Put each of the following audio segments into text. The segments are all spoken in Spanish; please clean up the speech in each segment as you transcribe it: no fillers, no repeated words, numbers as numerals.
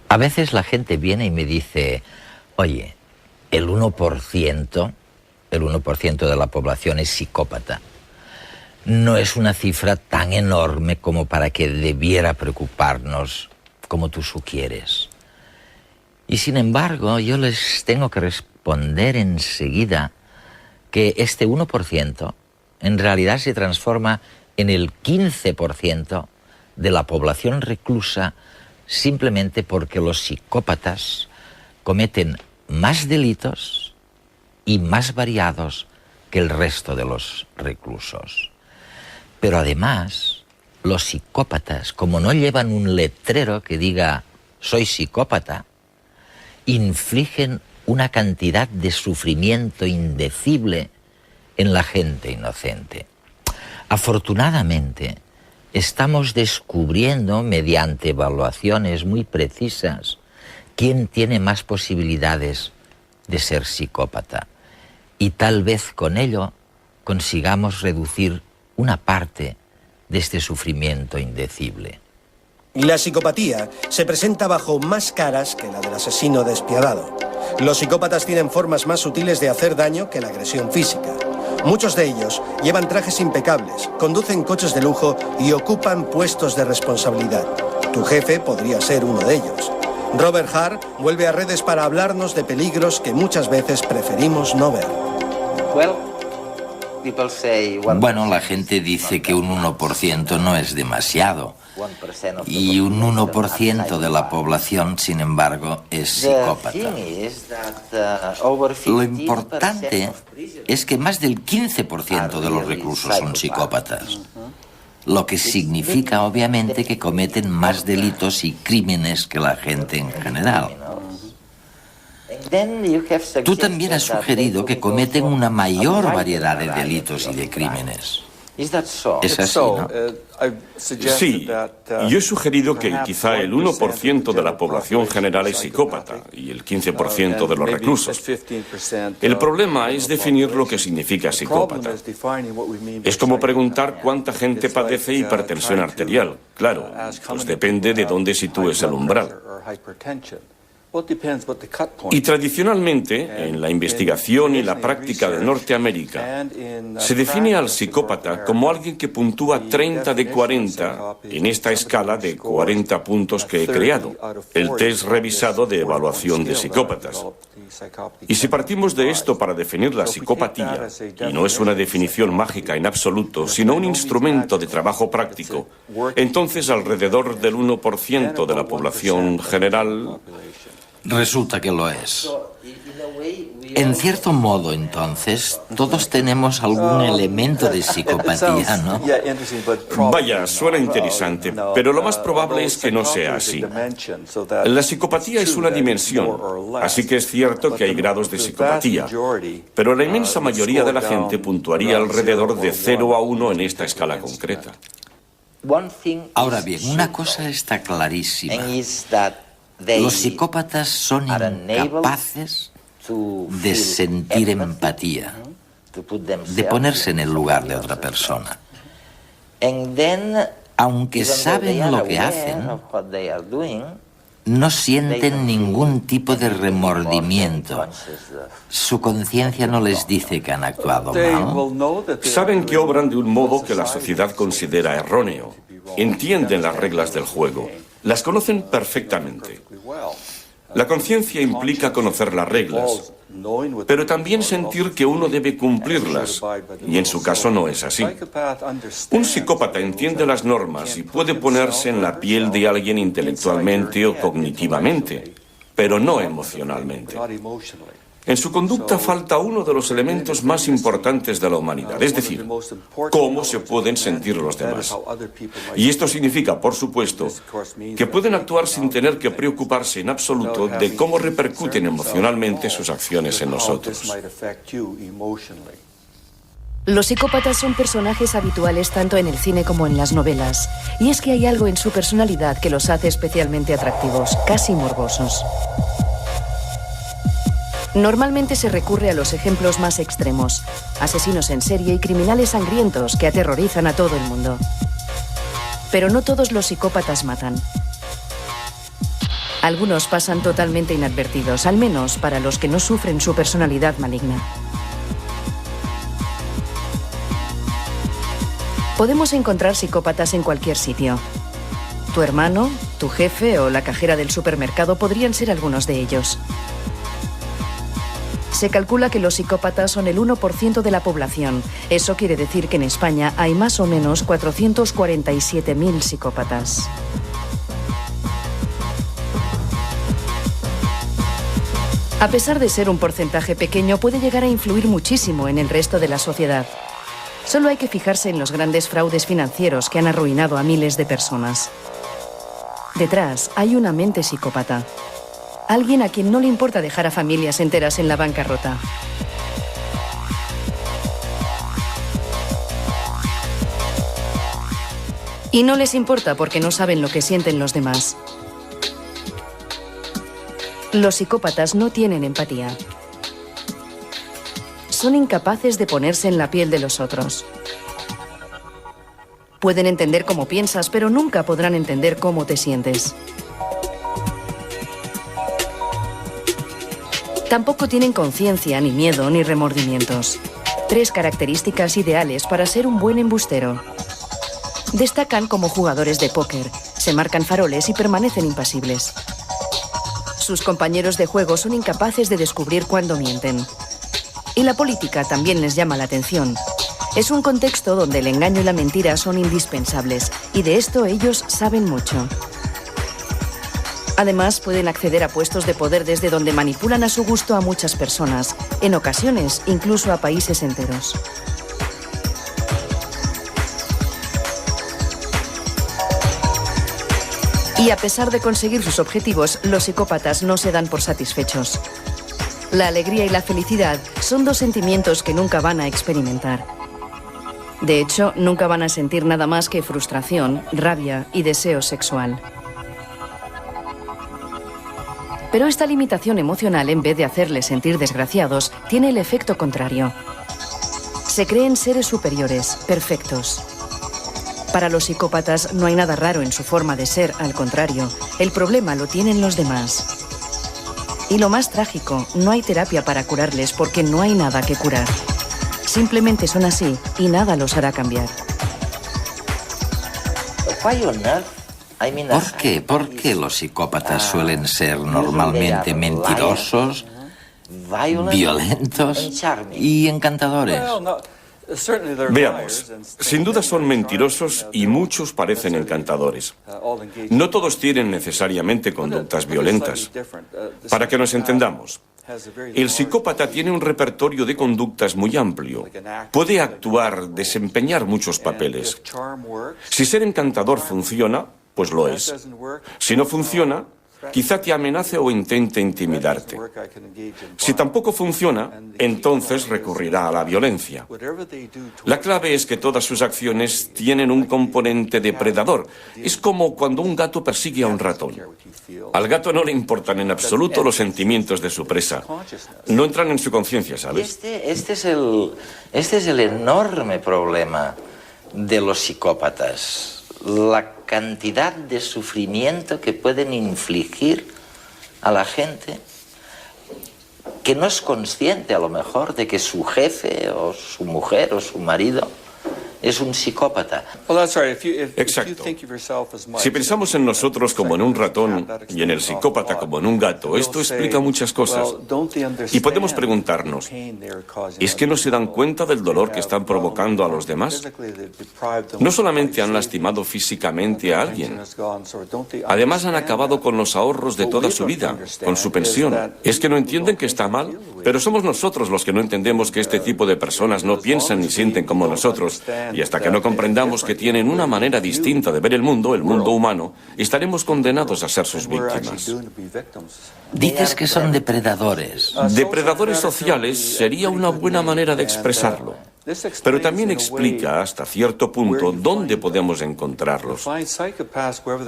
A veces la gente viene y me dice, oye, el 1% de la población es psicópata. No es una cifra tan enorme como para que debiera preocuparnos como tú sugieres. Y sin embargo, yo les tengo que responder enseguida que este 1% en realidad se transforma en el 15% de la población reclusa simplemente porque los psicópatas cometen más delitos y más variados que el resto de los reclusos. Pero además, los psicópatas, como no llevan un letrero que diga «soy psicópata», infligen una cantidad de sufrimiento indecible en la gente inocente. Afortunadamente, estamos descubriendo, mediante evaluaciones muy precisas, quién tiene más posibilidades de ser psicópata. Y tal vez con ello consigamos reducir una parte de este sufrimiento indecible. La psicopatía se presenta bajo más caras que la del asesino despiadado. Los psicópatas tienen formas más sutiles de hacer daño que la agresión física. Muchos de ellos llevan trajes impecables, conducen coches de lujo y ocupan puestos de responsabilidad. Tu jefe podría ser uno de ellos. Robert Hart vuelve a redes para hablarnos de peligros que muchas veces preferimos no ver. Bueno, la gente dice que un 1% no es demasiado. Y un 1% de la población, sin embargo, es psicópata. Lo importante es que más del 15% de los reclusos son psicópatas. Lo que significa, obviamente, que cometen más delitos y crímenes que la gente en general. Tú también has sugerido que cometen una mayor variedad de delitos y de crímenes. Es así, ¿no? Sí, yo he sugerido que quizá el 1% de la población general es psicópata y el 15% de los reclusos. El problema es definir lo que significa psicópata. Es como preguntar cuánta gente padece hipertensión arterial. Claro, pues depende de dónde sitúes el umbral. Y tradicionalmente, en la investigación y la práctica de Norteamérica, se define al psicópata como alguien que puntúa 30 de 40 en esta escala de 40 puntos que he creado, el test revisado de evaluación de psicópatas. Y si partimos de esto para definir la psicopatía, y no es una definición mágica en absoluto, sino un instrumento de trabajo práctico, entonces alrededor del 1% de la población general... Resulta que lo es. En cierto modo, entonces, todos tenemos algún elemento de psicopatía, ¿no? Vaya, suena interesante, pero lo más probable es que no sea así. La psicopatía es una dimensión, así que es cierto que hay grados de psicopatía, pero la inmensa mayoría de la gente puntuaría alrededor de 0 a 1 en esta escala concreta. Ahora bien, una cosa está clarísima. Los psicópatas son incapaces de sentir empatía, de ponerse en el lugar de otra persona. Aunque saben lo que hacen, no sienten ningún tipo de remordimiento. Su conciencia no les dice que han actuado mal. Saben que obran de un modo que la sociedad considera erróneo. Entienden las reglas del juego. Las conocen perfectamente. La conciencia implica conocer las reglas, pero también sentir que uno debe cumplirlas, y en su caso no es así. Un psicópata entiende las normas y puede ponerse en la piel de alguien intelectualmente o cognitivamente, pero no emocionalmente. En su conducta falta uno de los elementos más importantes de la humanidad, es decir, cómo se pueden sentir los demás. Y esto significa, por supuesto, que pueden actuar sin tener que preocuparse en absoluto de cómo repercuten emocionalmente sus acciones en nosotros. Los psicópatas son personajes habituales tanto en el cine como en las novelas. Y es que hay algo en su personalidad que los hace especialmente atractivos, casi morbosos. Normalmente se recurre a los ejemplos más extremos, asesinos en serie y criminales sangrientos que aterrorizan a todo el mundo. Pero no todos los psicópatas matan. Algunos pasan totalmente inadvertidos, al menos para los que no sufren su personalidad maligna. Podemos encontrar psicópatas en cualquier sitio. Tu hermano, tu jefe o la cajera del supermercado podrían ser algunos de ellos. Se calcula que los psicópatas son el 1% de la población. Eso quiere decir que en España hay más o menos 447.000 psicópatas. A pesar de ser un porcentaje pequeño, puede llegar a influir muchísimo en el resto de la sociedad. Solo hay que fijarse en los grandes fraudes financieros que han arruinado a miles de personas. Detrás hay una mente psicópata. Alguien a quien no le importa dejar a familias enteras en la bancarrota. Y no les importa porque no saben lo que sienten los demás. Los psicópatas no tienen empatía. Son incapaces de ponerse en la piel de los otros. Pueden entender cómo piensas, pero nunca podrán entender cómo te sientes. Tampoco tienen conciencia, ni miedo, ni remordimientos. 3 características ideales para ser un buen embustero. Destacan como jugadores de póker, se marcan faroles y permanecen impasibles. Sus compañeros de juego son incapaces de descubrir cuándo mienten. Y la política también les llama la atención. Es un contexto donde el engaño y la mentira son indispensables, y de esto ellos saben mucho. Además, pueden acceder a puestos de poder desde donde manipulan a su gusto a muchas personas, en ocasiones incluso a países enteros. Y a pesar de conseguir sus objetivos, los psicópatas no se dan por satisfechos. La alegría y la felicidad son 2 sentimientos que nunca van a experimentar. De hecho, nunca van a sentir nada más que frustración, rabia y deseo sexual. Pero esta limitación emocional, en vez de hacerles sentir desgraciados, tiene el efecto contrario. Se creen seres superiores, perfectos. Para los psicópatas no hay nada raro en su forma de ser, al contrario, el problema lo tienen los demás. Y lo más trágico, no hay terapia para curarles porque no hay nada que curar. Simplemente son así y nada los hará cambiar. ¿Por qué? ¿Por qué los psicópatas suelen ser normalmente mentirosos, violentos y encantadores? Veamos, sin duda son mentirosos y muchos parecen encantadores. No todos tienen necesariamente conductas violentas. Para que nos entendamos, el psicópata tiene un repertorio de conductas muy amplio. Puede actuar, desempeñar muchos papeles. Si ser encantador funciona, pues lo es. Si no funciona, quizá te amenace o intente intimidarte. Si tampoco funciona, entonces recurrirá a la violencia. La clave es que todas sus acciones tienen un componente depredador. Es como cuando un gato persigue a un ratón. Al gato no le importan en absoluto los sentimientos de su presa. No entran en su conciencia, ¿sabes? Este es el enorme problema de los psicópatas. La cantidad de sufrimiento que pueden infligir a la gente que no es consciente a lo mejor de que su jefe o su mujer o su marido es un psicópata. Exacto. Si pensamos en nosotros como en un ratón y en el psicópata como en un gato, esto explica muchas cosas. Y podemos preguntarnos, ¿es que no se dan cuenta del dolor que están provocando a los demás? No solamente han lastimado físicamente a alguien, además han acabado con los ahorros de toda su vida, con su pensión. ¿Es que no entienden que está mal? Pero somos nosotros los que no entendemos que este tipo de personas no piensan ni sienten como nosotros. Y hasta que no comprendamos que tienen una manera distinta de ver el mundo humano, estaremos condenados a ser sus víctimas. Dices que son depredadores. Depredadores sociales sería una buena manera de expresarlo. Pero también explica hasta cierto punto dónde podemos encontrarlos.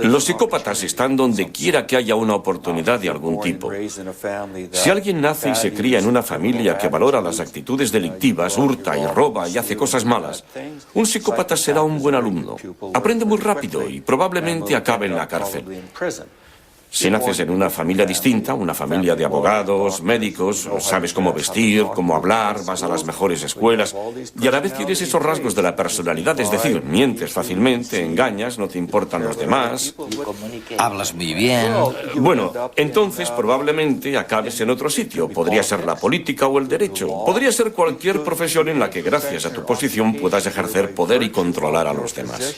Los psicópatas están donde quiera que haya una oportunidad de algún tipo. Si alguien nace y se cría en una familia que valora las actitudes delictivas, hurta y roba y hace cosas malas, un psicópata será un buen alumno. Aprende muy rápido y probablemente acabe en la cárcel. Si naces en una familia distinta, una familia de abogados, médicos, sabes cómo vestir, cómo hablar, vas a las mejores escuelas y a la vez tienes esos rasgos de la personalidad, es decir, mientes fácilmente, engañas, no te importan los demás. Hablas muy bien. Bueno, entonces probablemente acabes en otro sitio. Podría ser la política o el derecho. Podría ser cualquier profesión en la que gracias a tu posición puedas ejercer poder y controlar a los demás.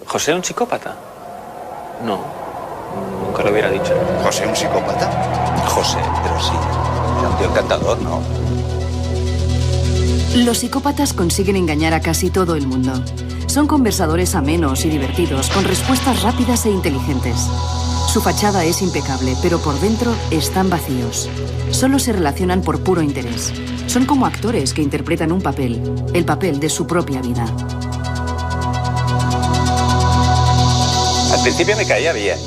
¿José un psicópata? No, nunca lo hubiera dicho. ¿José un psicópata? José, pero sí. Era un tío encantador, ¿no? Los psicópatas consiguen engañar a casi todo el mundo. Son conversadores amenos y divertidos, con respuestas rápidas e inteligentes. Su fachada es impecable, pero por dentro están vacíos. Solo se relacionan por puro interés. Son como actores que interpretan un papel, el papel de su propia vida. Al principio me caía bien,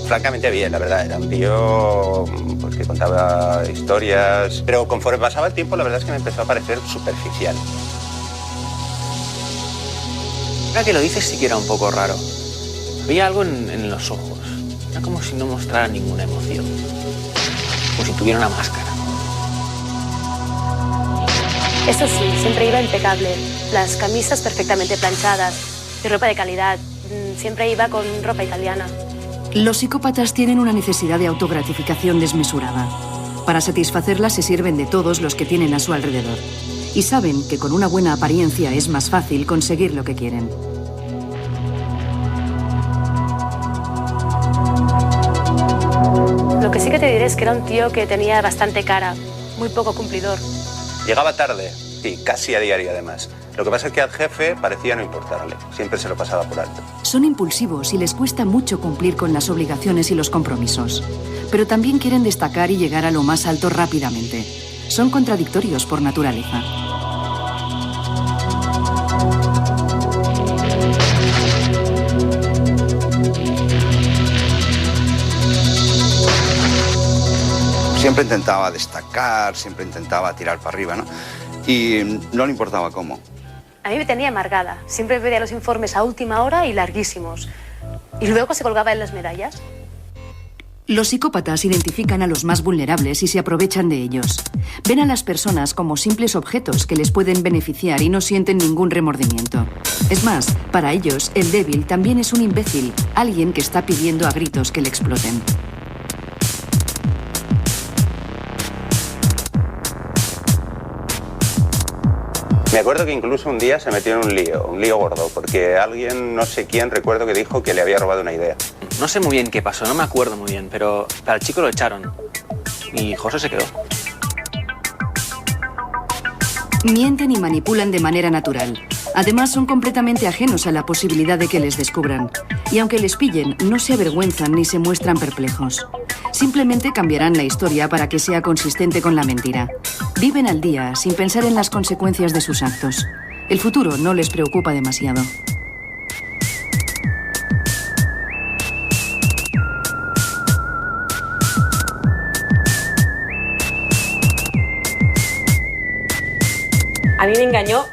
francamente bien, la verdad. Era un tío pues, que contaba historias, pero conforme pasaba el tiempo la verdad es que me empezó a parecer superficial. Ahora que lo dices sí que era un poco raro. Había algo en los ojos, era como si no mostrara ninguna emoción, como si tuviera una máscara. Eso sí, siempre iba impecable, las camisas perfectamente planchadas, y ropa de calidad. Siempre iba con ropa italiana. Los psicópatas tienen una necesidad de autogratificación desmesurada. Para satisfacerla se sirven de todos los que tienen a su alrededor. Y saben que con una buena apariencia es más fácil conseguir lo que quieren. Lo que sí que te diré es que era un tío que tenía bastante cara, muy poco cumplidor. Llegaba tarde, sí, casi a diario además. Lo que pasa es que al jefe parecía no importarle, siempre se lo pasaba por alto. Son impulsivos y les cuesta mucho cumplir con las obligaciones y los compromisos. Pero también quieren destacar y llegar a lo más alto rápidamente. Son contradictorios por naturaleza. Siempre intentaba destacar, siempre intentaba tirar para arriba, ¿no? Y no le importaba cómo. A mí me tenía amargada. Siempre pedía los informes a última hora y larguísimos. Y luego se colgaba en las medallas. Los psicópatas identifican a los más vulnerables y se aprovechan de ellos. Ven a las personas como simples objetos que les pueden beneficiar y no sienten ningún remordimiento. Es más, para ellos, el débil también es un imbécil, alguien que está pidiendo a gritos que le exploten. Me acuerdo que incluso un día se metió en un lío gordo, porque alguien, no sé quién, recuerdo que dijo que le había robado una idea. No sé muy bien qué pasó, no me acuerdo muy bien, pero al chico lo echaron y José se quedó. Mienten y manipulan de manera natural. Además, son completamente ajenos a la posibilidad de que les descubran. Y aunque les pillen, no se avergüenzan ni se muestran perplejos. Simplemente cambiarán la historia para que sea consistente con la mentira. Viven al día, sin pensar en las consecuencias de sus actos. El futuro no les preocupa demasiado. A mí me engañó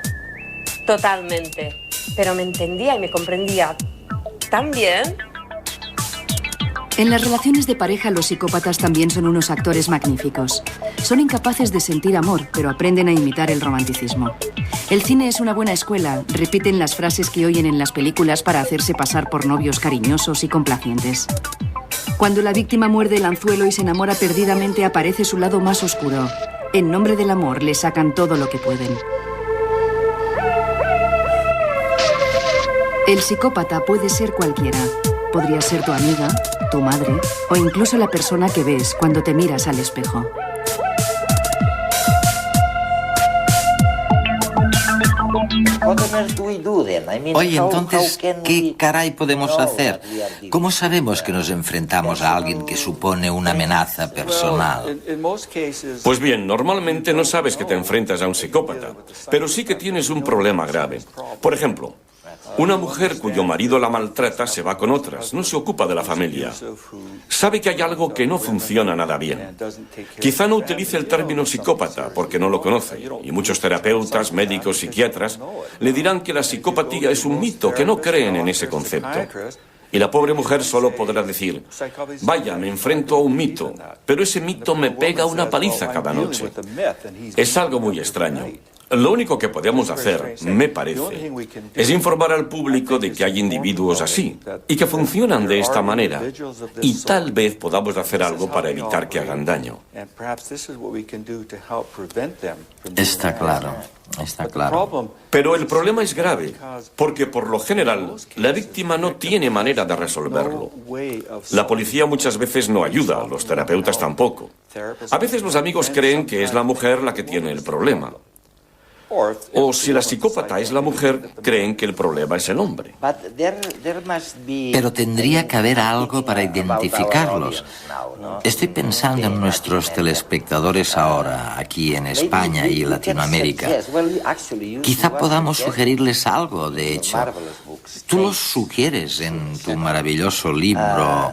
totalmente, pero me entendía y me comprendía tan bien. En las relaciones de pareja, los psicópatas también son unos actores magníficos. Son incapaces de sentir amor, pero aprenden a imitar el romanticismo. El cine es una buena escuela. Repiten las frases que oyen en las películas para hacerse pasar por novios cariñosos y complacientes. Cuando la víctima muerde el anzuelo y se enamora perdidamente, aparece su lado más oscuro. En nombre del amor, le sacan todo lo que pueden. El psicópata puede ser cualquiera. Podría ser tu amiga, tu madre o incluso la persona que ves cuando te miras al espejo. Oye, entonces, ¿qué caray podemos hacer? ¿Cómo sabemos que nos enfrentamos a alguien que supone una amenaza personal? Pues bien, normalmente no sabes que te enfrentas a un psicópata, pero sí que tienes un problema grave. Por ejemplo, Una mujer cuyo marido la maltrata se va con otras, no se ocupa de la familia. Sabe que hay algo que no funciona nada bien. Quizá no utilice el término psicópata porque no lo conoce, y muchos terapeutas, médicos, psiquiatras le dirán que la psicopatía es un mito, que no creen en ese concepto. Y la pobre mujer solo podrá decir, vaya, me enfrento a un mito, pero ese mito me pega una paliza cada noche. Es algo muy extraño. Lo único que podemos hacer, me parece, es informar al público de que hay individuos así y que funcionan de esta manera, y tal vez podamos hacer algo para evitar que hagan daño. Está claro, está claro. Pero el problema es grave, porque por lo general la víctima no tiene manera de resolverlo. La policía muchas veces no ayuda, los terapeutas tampoco. A veces los amigos creen que es la mujer la que tiene el problema. O si la psicópata es la mujer, creen que el problema es el hombre. Pero tendría que haber algo para identificarlos. Estoy pensando en nuestros telespectadores ahora, aquí en España y Latinoamérica. Quizá podamos sugerirles algo, de hecho. Tú los sugieres en tu maravilloso libro,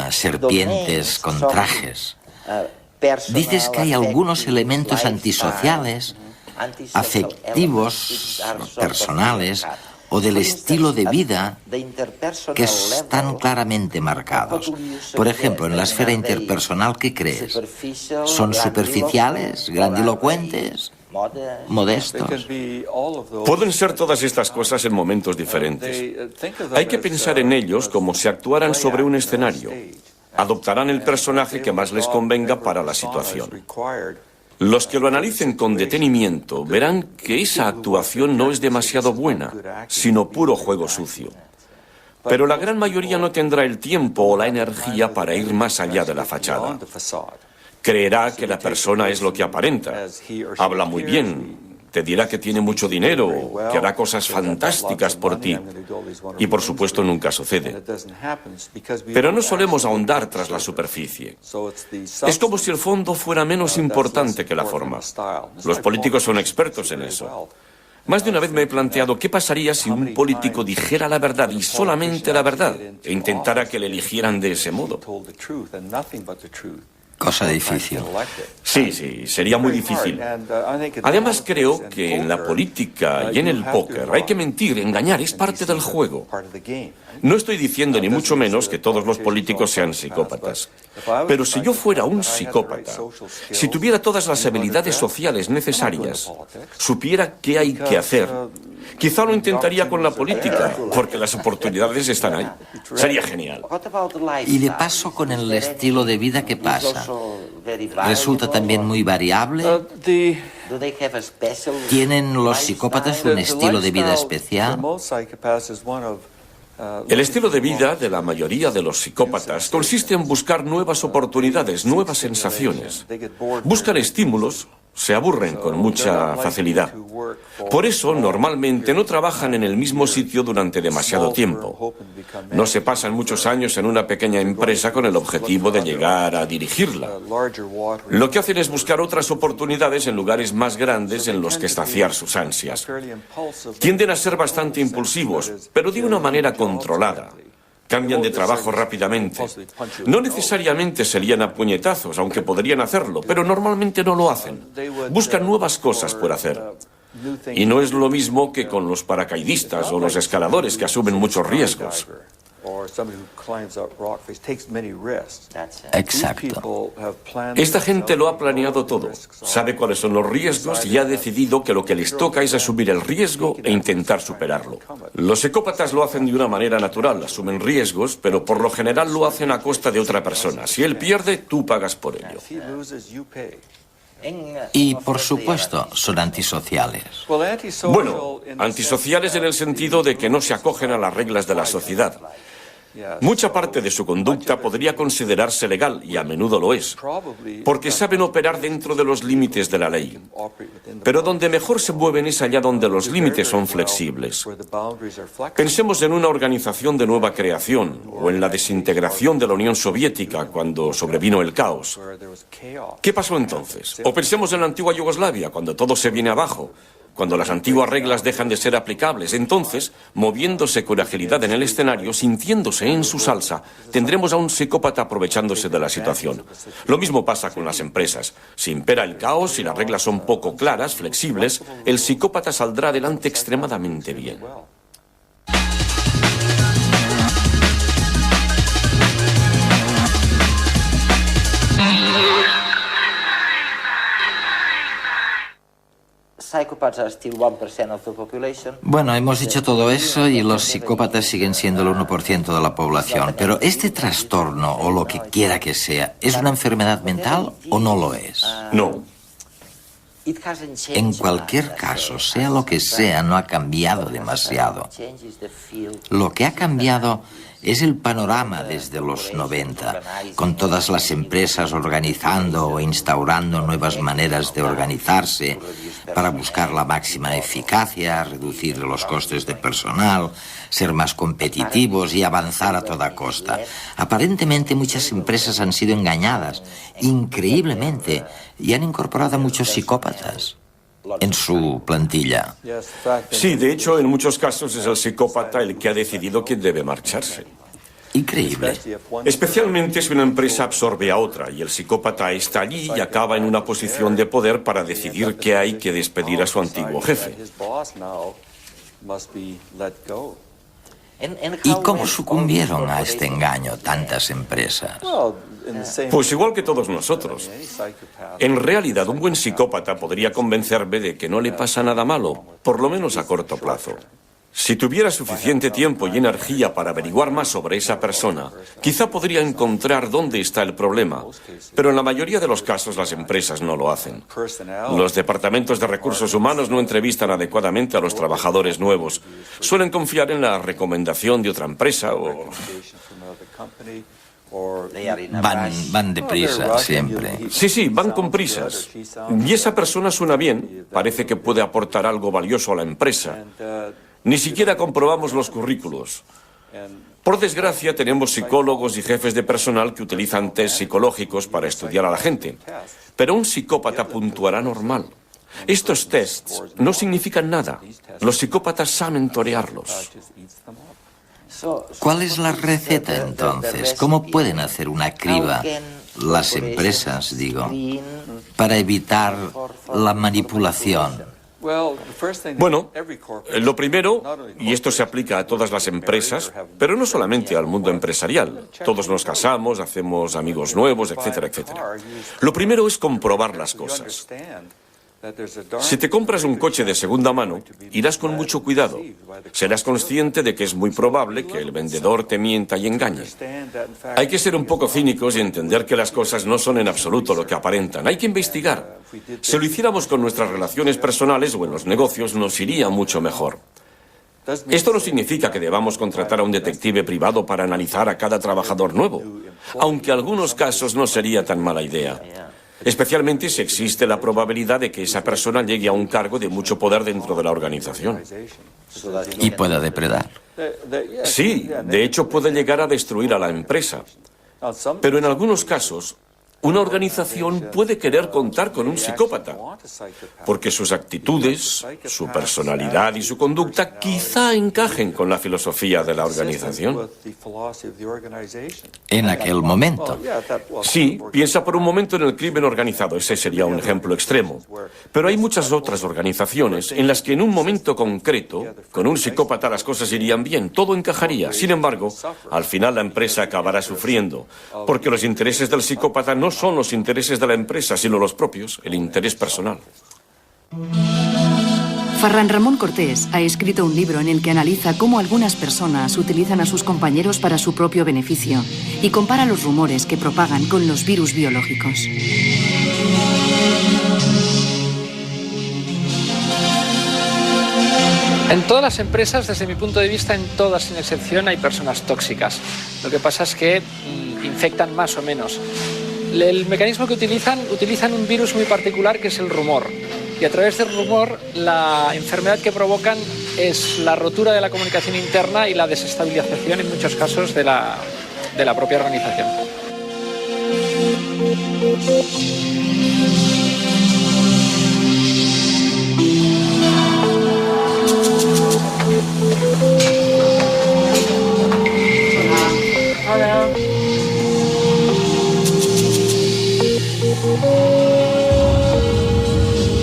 Serpientes con trajes. Dices que hay algunos elementos antisociales, afectivos, personales o del estilo de vida que están claramente marcados. Por ejemplo, en la esfera interpersonal, ¿qué crees? ¿Son superficiales, grandilocuentes, modestos? Pueden ser todas estas cosas en momentos diferentes. Hay que pensar en ellos como si actuaran sobre un escenario. Adoptarán el personaje que más les convenga para la situación. Los que lo analicen con detenimiento verán que esa actuación no es demasiado buena, sino puro juego sucio. Pero la gran mayoría no tendrá el tiempo o la energía para ir más allá de la fachada. Creerá que la persona es lo que aparenta. Habla muy bien, te dirá que tiene mucho dinero, que hará cosas fantásticas por ti. Y por supuesto nunca sucede. Pero no solemos ahondar tras la superficie. Es como si el fondo fuera menos importante que la forma. Los políticos son expertos en eso. Más de una vez me he planteado qué pasaría si un político dijera la verdad y solamente la verdad e intentara que le eligieran de ese modo. Cosa difícil. Sí, sería muy difícil. Además, creo que en la política y en el póker hay que mentir, engañar, es parte del juego. No estoy diciendo ni mucho menos que todos los políticos sean psicópatas. Pero si yo fuera un psicópata, si tuviera todas las habilidades sociales necesarias, supiera qué hay que hacer, quizá lo intentaría con la política, porque las oportunidades están ahí. Sería genial. Y de paso, con el estilo de vida, ¿qué pasa? ¿Resulta también muy variable? ¿Tienen los psicópatas un estilo de vida especial? El estilo de vida de la mayoría de los psicópatas consiste en buscar nuevas oportunidades, nuevas sensaciones. Buscan estímulos, se aburren con mucha facilidad. Por eso, normalmente no trabajan en el mismo sitio durante demasiado tiempo. No se pasan muchos años en una pequeña empresa con el objetivo de llegar a dirigirla. Lo que hacen es buscar otras oportunidades en lugares más grandes en los que saciar sus ansias. Tienden a ser bastante impulsivos, pero de una manera controlada. Cambian de trabajo rápidamente. No necesariamente se lían a puñetazos, aunque podrían hacerlo, pero normalmente no lo hacen. Buscan nuevas cosas por hacer. Y no es lo mismo que con los paracaidistas o los escaladores, que asumen muchos riesgos. Exacto. Esta gente lo ha planeado todo. Sabe cuáles son los riesgos y ha decidido que lo que les toca es asumir el riesgo e intentar superarlo. Los psicópatas lo hacen de una manera natural, asumen riesgos, pero por lo general lo hacen a costa de otra persona. Si él pierde, tú pagas por ello. Y, por supuesto, son antisociales. Bueno, antisociales en el sentido de que no se acogen a las reglas de la sociedad. Mucha parte de su conducta podría considerarse legal, y a menudo lo es, porque saben operar dentro de los límites de la ley. Pero donde mejor se mueven es allá donde los límites son flexibles. Pensemos en una organización de nueva creación, o en la desintegración de la Unión Soviética cuando sobrevino el caos. ¿Qué pasó entonces? O pensemos en la antigua Yugoslavia, cuando todo se viene abajo, cuando las antiguas reglas dejan de ser aplicables. Entonces, moviéndose con agilidad en el escenario, sintiéndose en su salsa, tendremos a un psicópata aprovechándose de la situación. Lo mismo pasa con las empresas. Si impera el caos y las reglas son poco claras, flexibles, el psicópata saldrá adelante extremadamente bien. Bueno, hemos dicho todo eso y los psicópatas siguen siendo el 1% de la población. Pero este trastorno, o lo que quiera que sea, ¿es una enfermedad mental o no lo es? No. En cualquier caso, sea lo que sea, no ha cambiado demasiado. Lo que ha cambiado es el panorama desde los 90, con todas las empresas organizando o instaurando nuevas maneras de organizarse para buscar la máxima eficacia, reducir los costes de personal, ser más competitivos y avanzar a toda costa. Aparentemente muchas empresas han sido engañadas, increíblemente, y han incorporado a muchos psicópatas en su plantilla. Sí, de hecho, en muchos casos es el psicópata el que ha decidido quién debe marcharse. Increíble. Especialmente si una empresa absorbe a otra y el psicópata está allí y acaba en una posición de poder para decidir que hay que despedir a su antiguo jefe. ¿Y cómo sucumbieron a este engaño tantas empresas? Pues igual que todos nosotros. En realidad, un buen psicópata podría convencerme de que no le pasa nada malo, por lo menos a corto plazo. Si tuviera suficiente tiempo y energía para averiguar más sobre esa persona, quizá podría encontrar dónde está el problema. Pero en la mayoría de los casos las empresas no lo hacen. Los departamentos de recursos humanos no entrevistan adecuadamente a los trabajadores nuevos. Suelen confiar en la recomendación de otra empresa o... Van deprisa siempre. Sí, van con prisas. Y esa persona suena bien, parece que puede aportar algo valioso a la empresa. Ni siquiera comprobamos los currículos. Por desgracia, tenemos psicólogos y jefes de personal que utilizan test psicológicos para estudiar a la gente. Pero un psicópata puntuará normal. Estos tests no significan nada. Los psicópatas saben torearlos. ¿Cuál es la receta entonces? ¿Cómo pueden hacer una criba las empresas, digo, para evitar la manipulación? Bueno, lo primero, y esto se aplica a todas las empresas, pero no solamente al mundo empresarial. Todos nos casamos, hacemos amigos nuevos, etcétera, etcétera. Lo primero es comprobar las cosas. Si te compras un coche de segunda mano, irás con mucho cuidado. Serás consciente de que es muy probable que el vendedor te mienta y engañe. Hay que ser un poco cínicos y entender que las cosas no son en absoluto lo que aparentan. Hay que investigar. Si lo hiciéramos con nuestras relaciones personales o en los negocios, nos iría mucho mejor. Esto no significa que debamos contratar a un detective privado para analizar a cada trabajador nuevo, aunque en algunos casos no sería tan mala idea. Especialmente si existe la probabilidad de que esa persona llegue a un cargo de mucho poder dentro de la organización. Y pueda depredar. Sí, de hecho puede llegar a destruir a la empresa. Pero en algunos casos, una organización puede querer contar con un psicópata, porque sus actitudes, su personalidad y su conducta quizá encajen con la filosofía de la organización. En aquel momento. Sí, piensa por un momento en el crimen organizado, ese sería un ejemplo extremo. Pero hay muchas otras organizaciones en las que en un momento concreto, con un psicópata las cosas irían bien, todo encajaría. Sin embargo, al final la empresa acabará sufriendo, porque los intereses del psicópata no son los intereses de la empresa, sino los propios, el interés personal. Ferran Ramón Cortés ha escrito un libro en el que analiza cómo algunas personas utilizan a sus compañeros para su propio beneficio y compara los rumores que propagan con los virus biológicos. En todas las empresas, desde mi punto de vista, en todas sin excepción, hay personas tóxicas. Lo que pasa es que infectan más o menos. El mecanismo que utilizan un virus muy particular que es el rumor. Y a través del rumor, la enfermedad que provocan es la rotura de la comunicación interna y la desestabilización, en muchos casos, de la propia organización.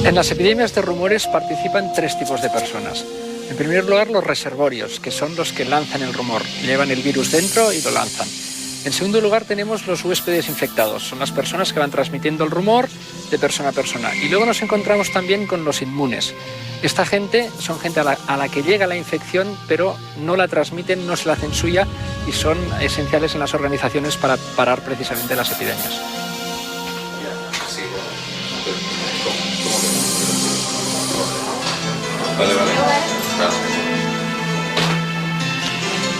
En las epidemias de rumores participan 3 tipos de personas. En primer lugar, los reservorios, que son los que lanzan el rumor, llevan el virus dentro y lo lanzan. En segundo lugar, tenemos los huéspedes infectados, son las personas que van transmitiendo el rumor de persona a persona. Y luego nos encontramos también con los inmunes. Esta gente son gente a la que llega la infección, pero no la transmiten, no se la hacen suya y son esenciales en las organizaciones para parar precisamente las epidemias.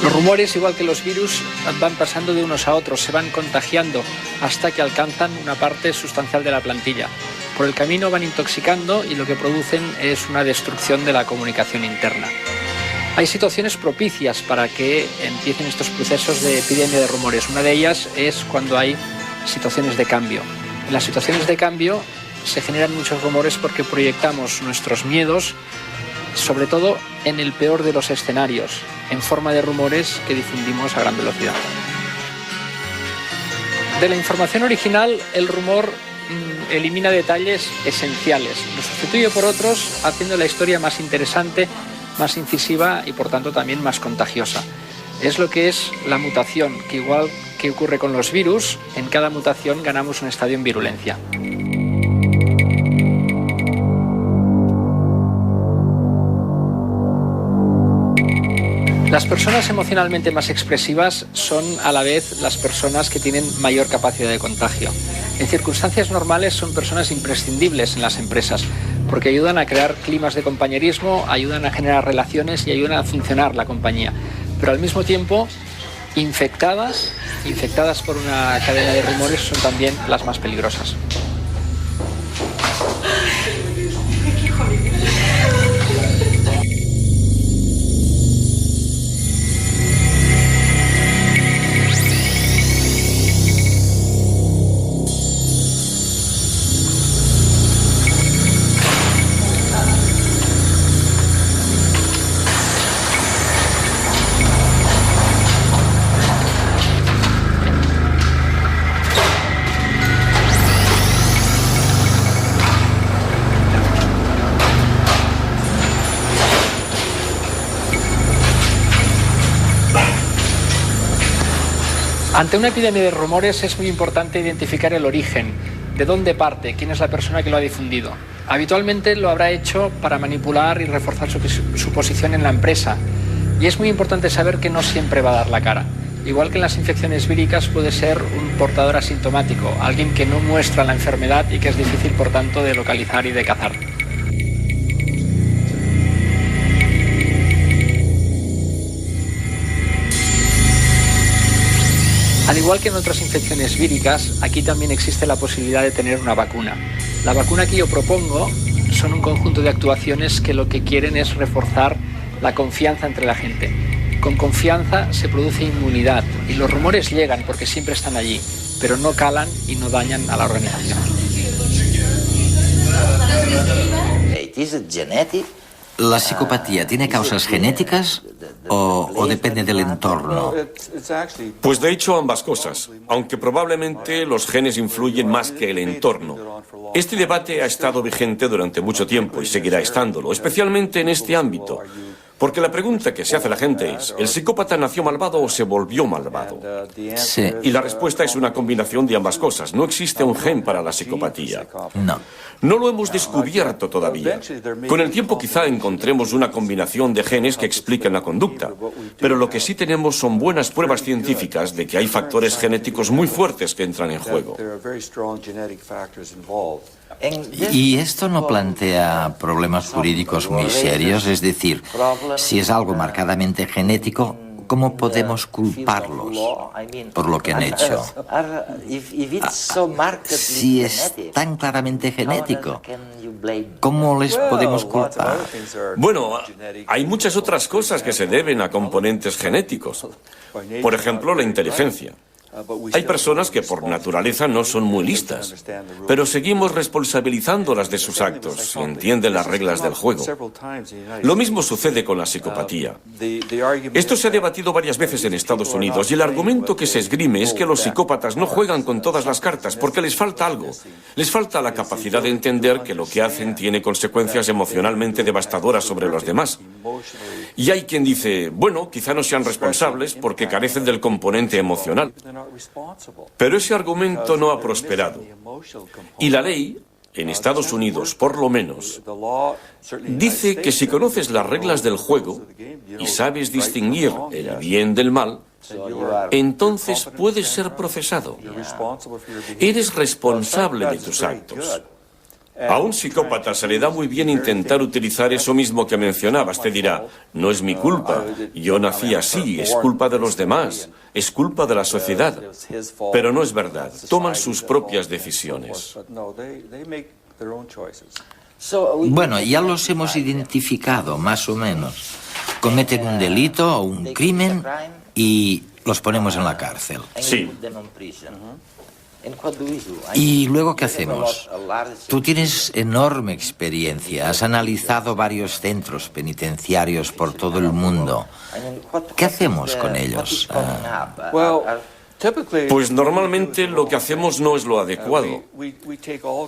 Los rumores, igual que los virus, van pasando de unos a otros, se van contagiando hasta que alcanzan una parte sustancial de la plantilla. Por el camino van intoxicando y lo que producen es una destrucción de la comunicación interna. Hay situaciones propicias para que empiecen estos procesos de epidemia de rumores. Una de ellas es cuando hay situaciones de cambio. En las situaciones de cambio se generan muchos rumores porque proyectamos nuestros miedos, sobre todo en el peor de los escenarios, en forma de rumores que difundimos a gran velocidad. De la información original, el rumor elimina detalles esenciales, lo sustituye por otros, haciendo la historia más interesante, más incisiva y por tanto también más contagiosa. Es lo que es la mutación, que igual que ocurre con los virus, en cada mutación ganamos un estadio en virulencia. Las personas emocionalmente más expresivas son a la vez las personas que tienen mayor capacidad de contagio. En circunstancias normales son personas imprescindibles en las empresas porque ayudan a crear climas de compañerismo, ayudan a generar relaciones y ayudan a funcionar la compañía. Pero al mismo tiempo, infectadas por una cadena de rumores son también las más peligrosas. Ante una epidemia de rumores es muy importante identificar el origen, de dónde parte, quién es la persona que lo ha difundido. Habitualmente lo habrá hecho para manipular y reforzar su posición en la empresa. Y es muy importante saber que no siempre va a dar la cara. Igual que en las infecciones víricas puede ser un portador asintomático, alguien que no muestra la enfermedad y que es difícil por tanto de localizar y de cazar. Al igual que en otras infecciones víricas, aquí también existe la posibilidad de tener una vacuna. La vacuna que yo propongo son un conjunto de actuaciones que lo que quieren es reforzar la confianza entre la gente. Con confianza se produce inmunidad y los rumores llegan porque siempre están allí, pero no calan y no dañan a la organización. ¿La psicopatía tiene causas genéticas o depende del entorno? Pues de hecho ambas cosas, aunque probablemente los genes influyen más que el entorno. Este debate ha estado vigente durante mucho tiempo y seguirá estándolo, especialmente en este ámbito. Porque la pregunta que se hace la gente es, ¿el psicópata nació malvado o se volvió malvado? Sí. Y la respuesta es una combinación de ambas cosas. No existe un gen para la psicopatía. No. No lo hemos descubierto todavía. Con el tiempo quizá encontremos una combinación de genes que expliquen la conducta. Pero lo que sí tenemos son buenas pruebas científicas de que hay factores genéticos muy fuertes que entran en juego. ¿Y esto no plantea problemas jurídicos muy serios? Es decir, si es algo marcadamente genético, ¿cómo podemos culparlos por lo que han hecho? Si es tan claramente genético, ¿cómo les podemos culpar? Bueno, hay muchas otras cosas que se deben a componentes genéticos. Por ejemplo, la inteligencia. Hay personas que por naturaleza no son muy listas, pero seguimos responsabilizándolas de sus actos y entienden las reglas del juego. Lo mismo sucede con la psicopatía. Esto se ha debatido varias veces en Estados Unidos y el argumento que se esgrime es que los psicópatas no juegan con todas las cartas porque les falta algo. Les falta la capacidad de entender que lo que hacen tiene consecuencias emocionalmente devastadoras sobre los demás. Y hay quien dice, bueno, quizá no sean responsables porque carecen del componente emocional. Pero ese argumento no ha prosperado. Y la ley, en Estados Unidos por lo menos, dice que si conoces las reglas del juego y sabes distinguir el bien del mal, entonces puedes ser procesado. Eres responsable de tus actos. A un psicópata se le da muy bien intentar utilizar eso mismo que mencionabas. Te dirá, no es mi culpa, yo nací así, es culpa de los demás, es culpa de la sociedad. Pero no es verdad, toman sus propias decisiones. Bueno, ya los hemos identificado, más o menos. Cometen un delito o un crimen y los ponemos en la cárcel. Sí. ¿Y luego qué hacemos? Tú tienes enorme experiencia, has analizado varios centros penitenciarios por todo el mundo. ¿Qué hacemos con ellos? Pues normalmente lo que hacemos no es lo adecuado.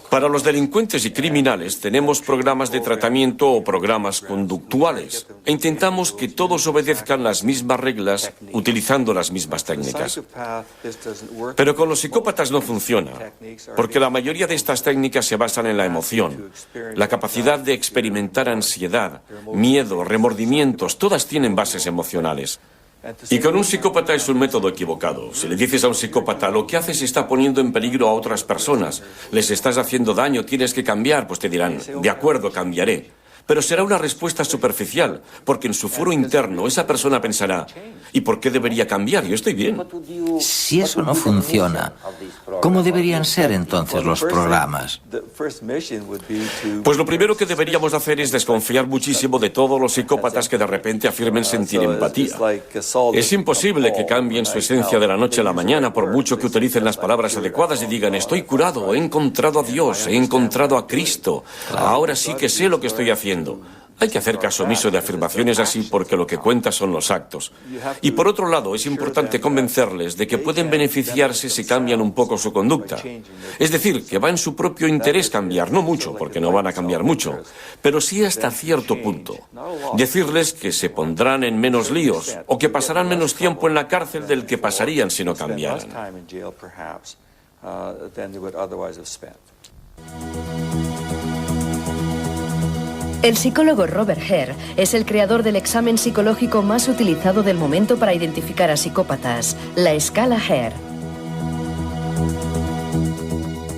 Para los delincuentes y criminales tenemos programas de tratamiento o programas conductuales e intentamos que todos obedezcan las mismas reglas utilizando las mismas técnicas. Pero con los psicópatas no funciona, porque la mayoría de estas técnicas se basan en la emoción, la capacidad de experimentar ansiedad, miedo, remordimientos, todas tienen bases emocionales. Y con un psicópata es un método equivocado. Si le dices a un psicópata, lo que haces está poniendo en peligro a otras personas, les estás haciendo daño, tienes que cambiar, pues te dirán, de acuerdo, cambiaré. Pero será una respuesta superficial, porque en su foro interno esa persona pensará, ¿y por qué debería cambiar? Yo estoy bien. Si eso no funciona, ¿cómo deberían ser entonces los programas? Pues lo primero que deberíamos hacer es desconfiar muchísimo de todos los psicópatas que de repente afirmen sentir empatía. Es imposible que cambien su esencia de la noche a la mañana por mucho que utilicen las palabras adecuadas y digan, estoy curado, he encontrado a Dios, he encontrado a Cristo, ahora sí que sé lo que estoy haciendo. Hay que hacer caso omiso de afirmaciones así porque lo que cuenta son los actos. Y por otro lado, es importante convencerles de que pueden beneficiarse si cambian un poco su conducta. Es decir, que va en su propio interés cambiar, no mucho, porque no van a cambiar mucho, pero sí hasta cierto punto. Decirles que se pondrán en menos líos o que pasarán menos tiempo en la cárcel del que pasarían si no cambiaran. El psicólogo Robert Hare es el creador del examen psicológico más utilizado del momento para identificar a psicópatas, la escala Hare.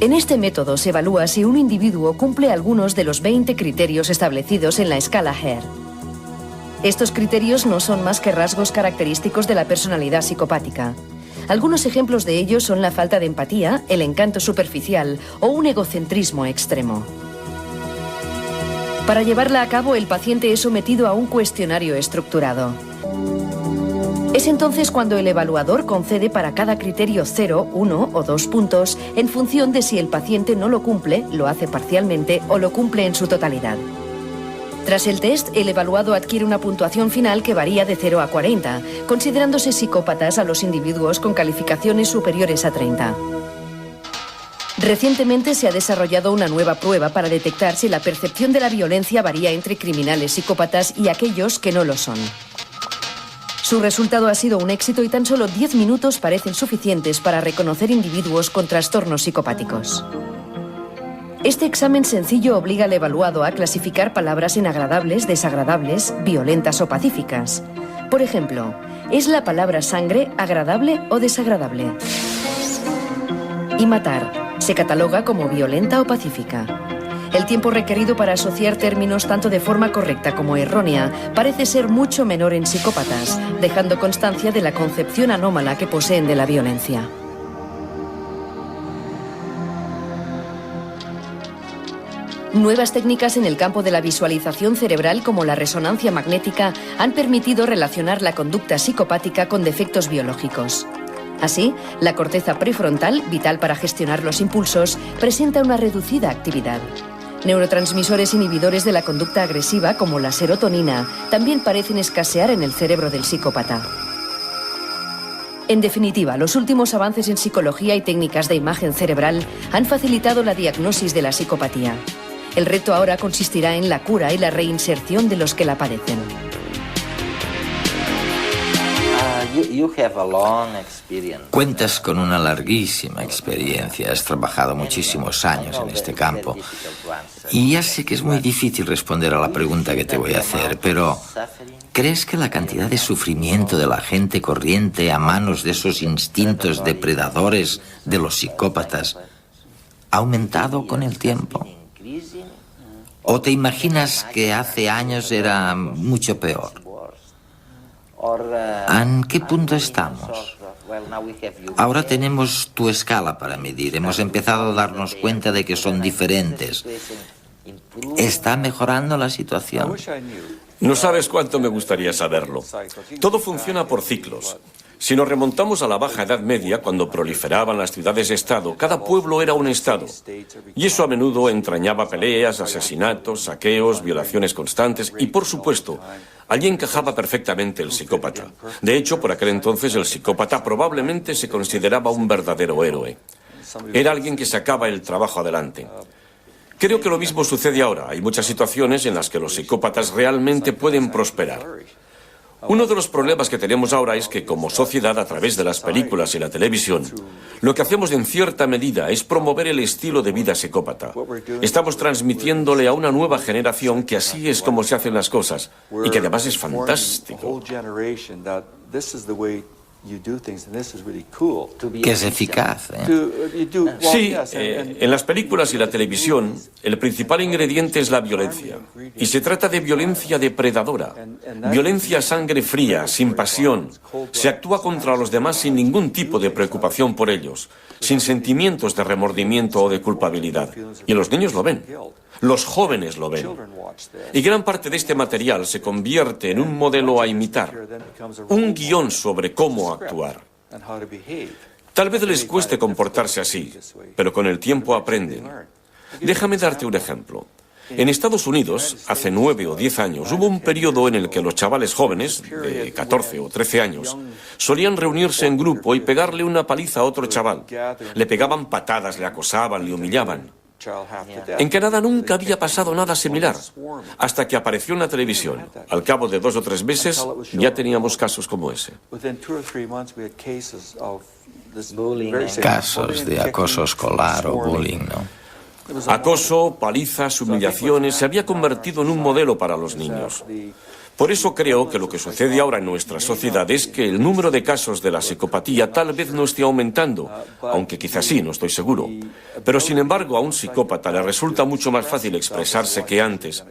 En este método se evalúa si un individuo cumple algunos de los 20 criterios establecidos en la escala Hare. Estos criterios no son más que rasgos característicos de la personalidad psicopática. Algunos ejemplos de ellos son la falta de empatía, el encanto superficial o un egocentrismo extremo. Para llevarla a cabo, el paciente es sometido a un cuestionario estructurado. Es entonces cuando el evaluador concede para cada criterio 0, 1 o 2 puntos en función de si el paciente no lo cumple, lo hace parcialmente o lo cumple en su totalidad. Tras el test, el evaluado adquiere una puntuación final que varía de 0 a 40, considerándose psicópatas a los individuos con calificaciones superiores a 30. Recientemente se ha desarrollado una nueva prueba para detectar si la percepción de la violencia varía entre criminales psicópatas y aquellos que no lo son. Su resultado ha sido un éxito y tan solo 10 minutos parecen suficientes para reconocer individuos con trastornos psicopáticos. Este examen sencillo obliga al evaluado a clasificar palabras en agradables, desagradables, violentas o pacíficas. Por ejemplo, ¿es la palabra sangre agradable o desagradable? Y matar, ¿se cataloga como violenta o pacífica? El tiempo requerido para asociar términos tanto de forma correcta como errónea parece ser mucho menor en psicópatas, dejando constancia de la concepción anómala que poseen de la violencia. Nuevas técnicas en el campo de la visualización cerebral como la resonancia magnética han permitido relacionar la conducta psicopática con defectos biológicos. Así, la corteza prefrontal, vital para gestionar los impulsos, presenta una reducida actividad. Neurotransmisores inhibidores de la conducta agresiva, como la serotonina, también parecen escasear en el cerebro del psicópata. En definitiva, los últimos avances en psicología y técnicas de imagen cerebral han facilitado la diagnosis de la psicopatía. El reto ahora consistirá en la cura y la reinserción de los que la padecen. Cuentas con una larguísima experiencia, has trabajado muchísimos años en este campo. Y ya sé que es muy difícil responder a la pregunta que te voy a hacer, pero ¿crees que la cantidad de sufrimiento de la gente corriente a manos de esos instintos depredadores de los psicópatas ha aumentado con el tiempo? ¿O te imaginas que hace años era mucho peor? ¿En qué punto estamos? Ahora tenemos tu escala para medir. Hemos empezado a darnos cuenta de que son diferentes. ¿Está mejorando la situación? No sabes cuánto me gustaría saberlo. Todo funciona por ciclos. Si nos remontamos a la Baja Edad Media, cuando proliferaban las ciudades-estado, cada pueblo era un estado. Y eso a menudo entrañaba peleas, asesinatos, saqueos, violaciones constantes y, por supuesto, allí encajaba perfectamente el psicópata. De hecho, por aquel entonces el psicópata probablemente se consideraba un verdadero héroe. Era alguien que sacaba el trabajo adelante. Creo que lo mismo sucede ahora. Hay muchas situaciones en las que los psicópatas realmente pueden prosperar. Uno de los problemas que tenemos ahora es que, como sociedad, a través de las películas y la televisión, lo que hacemos en cierta medida es promover el estilo de vida psicópata. Estamos transmitiéndole a una nueva generación que así es como se hacen las cosas y que además es fantástico. Que es eficaz, ¿eh? Sí, en las películas y la televisión, el principal ingrediente es la violencia. Y se trata de violencia depredadora. Violencia a sangre fría, sin pasión. Se actúa contra los demás sin ningún tipo de preocupación por ellos, sin sentimientos de remordimiento o de culpabilidad. Y los niños lo ven. Los jóvenes lo ven. Y gran parte de este material se convierte en un modelo a imitar, un guión sobre cómo actuar. Tal vez les cueste comportarse así, pero con el tiempo aprenden. Déjame darte un ejemplo. En Estados Unidos, hace 9 o 10 años, hubo un periodo en el que los chavales jóvenes, de 14 o 13 años, solían reunirse en grupo y pegarle una paliza a otro chaval. Le pegaban patadas, le acosaban, le humillaban. En Canadá nunca había pasado nada similar, hasta que apareció en la televisión. Al cabo de 2 o 3 meses ya teníamos casos como ese. Casos de acoso escolar o bullying, ¿no? Acoso, palizas, humillaciones, se había convertido en un modelo para los niños. Por eso creo que lo que sucede ahora en nuestra sociedad es que el número de casos de la psicopatía tal vez no esté aumentando, aunque quizás sí, no estoy seguro. Pero sin embargo a un psicópata le resulta mucho más fácil expresarse que antes,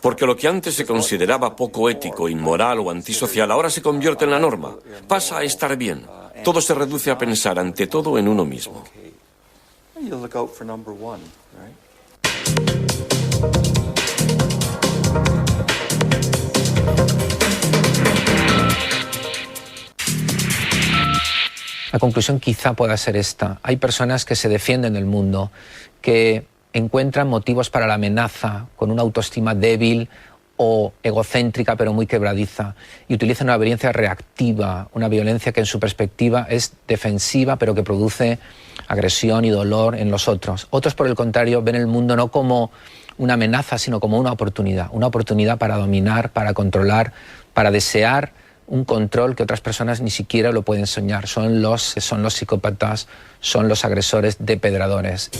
porque lo que antes se consideraba poco ético, inmoral o antisocial ahora se convierte en la norma. Pasa a estar bien. Todo se reduce a pensar ante todo en uno mismo. La conclusión quizá pueda ser esta. Hay personas que se defienden del mundo, que encuentran motivos para la amenaza con una autoestima débil o egocéntrica pero muy quebradiza y utilizan una violencia reactiva, una violencia que en su perspectiva es defensiva pero que produce agresión y dolor en los otros. Otros, por el contrario, ven el mundo no como una amenaza sino como una oportunidad para dominar, para controlar, para desear un control que otras personas ni siquiera lo pueden soñar. Son los psicópatas, son los agresores depredadores.